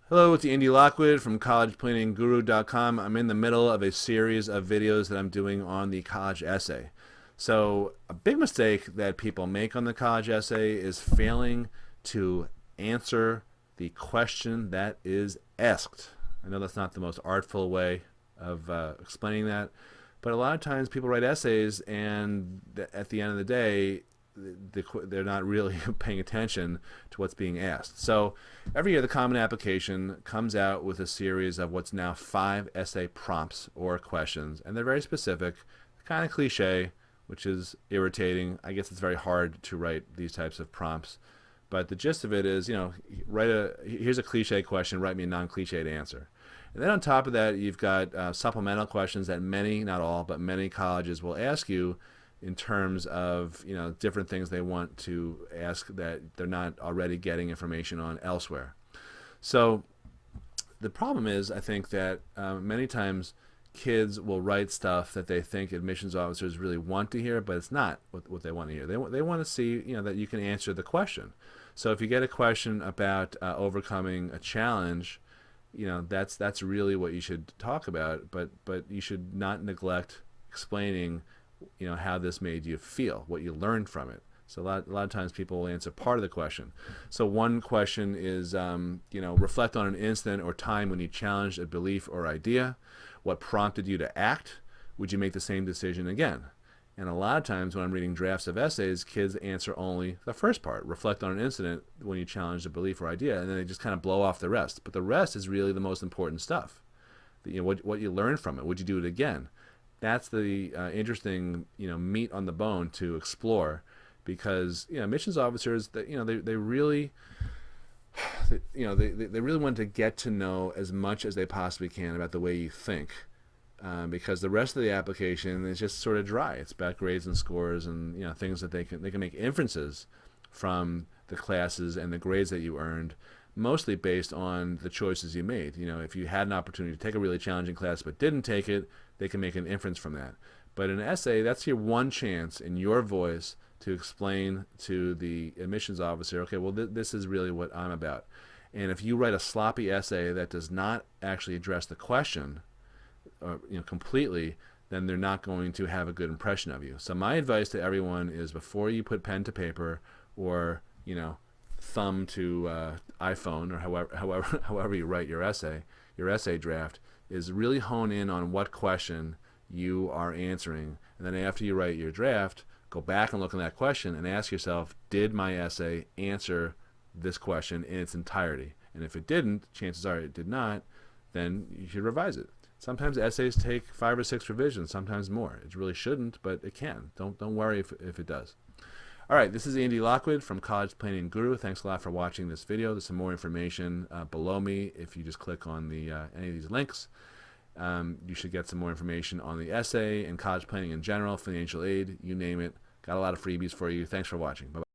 Hello, it's Andy Lockwood from collegeplanningGuru.com. I'm in the middle of a series of videos that I'm doing on the college essay. So, a big mistake that people make on the college essay is failing to answer the question that is asked. I know that's not the most artful way of explaining that, but a lot of times people write essays, and at the end of the day, they're not really paying attention to what's being asked. So every year the Common Application comes out with a series of what's now 5 essay prompts or questions, and they're very specific, kind of cliche, which is irritating. I guess it's very hard to write these types of prompts, but the gist of it is, here's a cliche question, write me a non-cliched answer. And then on top of that, you've got supplemental questions that many, not all, but many colleges will ask you in terms of different things they want to ask that they're not already getting information on elsewhere. So the problem is, I think that many times kids will write stuff that they think admissions officers really want to hear, but it's not what they want to hear. They want to see that you can answer the question. So if you get a question about overcoming a challenge, that's really what you should talk about. But you should not neglect explaining how this made you feel, what you learned from it. So a lot of times people will answer part of the question. So one question is, reflect on an incident or time when you challenged a belief or idea. What prompted you to act? Would you make the same decision again? And a lot of times when I'm reading drafts of essays, kids answer only the first part, reflect on an incident when you challenged a belief or idea, and then they just kind of blow off the rest. But the rest is really the most important stuff. What you learned from it. Would you do it again? That's the interesting meat on the bone to explore, because missions officers that they really they really want to get to know as much as they possibly can about the way you think, because the rest of the application is just sort of dry. It's about grades and scores and things that they can make inferences from the classes and the grades that you earned, mostly based on the choices you made. If you had an opportunity to take a really challenging class but didn't take it, they can make an inference from that. But an essay, that's your one chance in your voice to explain to the admissions officer, okay, well, this is really what I'm about. And if you write a sloppy essay that does not actually address the question completely, then they're not going to have a good impression of you. So my advice to everyone is, before you put pen to paper or thumb to iPhone, or however you write your essay draft, is really hone in on what question you are answering. And then after you write your draft, go back and look at that question and ask yourself, did my essay answer this question in its entirety? And if it didn't, chances are it did not, then you should revise it. Sometimes essays take 5 or 6 revisions, sometimes more. It really shouldn't, but it can. Don't worry if it does. All right, this is Andy Lockwood from College Planning Guru. Thanks a lot for watching this video. There's some more information below me. If you just click on any of these links, you should get some more information on the essay and college planning in general, financial aid, you name it. Got a lot of freebies for you. Thanks for watching. Bye-bye.